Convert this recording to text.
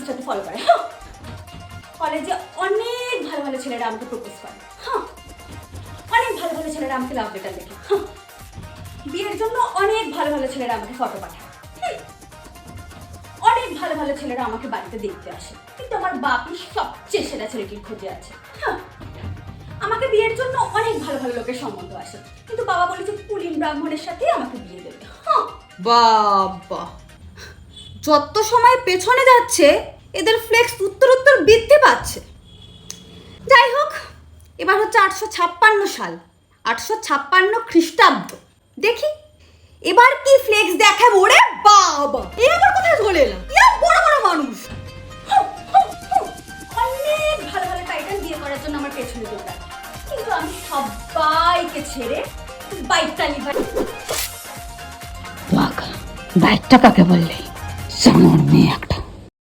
ইনস্টাতে follow করে। কলেজে অনেক ভালো ভালো ছেলেরা আমাকে প্রপোজ করে। অনেক ভালো ভালো ছেলেরা আমাকে লাভ লেটার লেখে। বিয়ের জন্য অনেক ভালো ভালো ছেলেরা আমাকে ফটো পাঠায়। অনেক ভালো ভালো ছেলেরা আমাকে বাড়িতে দেখতে আসে, কিন্তু আমার বাপই সবচেয়ে সেরা ছেলেটির খোঁজে আছে। আমাকে বিয়ের জন্য অনেক ভালো ভালো লোকের সম্বন্ধ আসে, কিন্তু বাবা বলেছে কুলীন ব্রাহ্মণের সাথে আমাকে বিয়ে দেবে। বাবা, যত সময় পেছনে যাচ্ছে এদের ফ্লেক্স উত্তর বৃদ্ধি পাচ্ছে। যাই হোক, এবার হচ্ছে 856 সাল, 856 খ্রিস্টাব্দ। দেখি এবার কি ফ্লেক্স দেখাবো। ওরে বাবা, এই আবার কোথায় চলে এলাম? বড় বড় মানুষ অনেক ভালো ভালো টাইটেল বিয়ে করার জন্য আমার পেছনে দৌড়ায়, কিন্তু আমি সবাইকে ছেড়ে বাইকটা নিবাই। বাইকটা কাকে বললে? সামর মেয়ে একটা।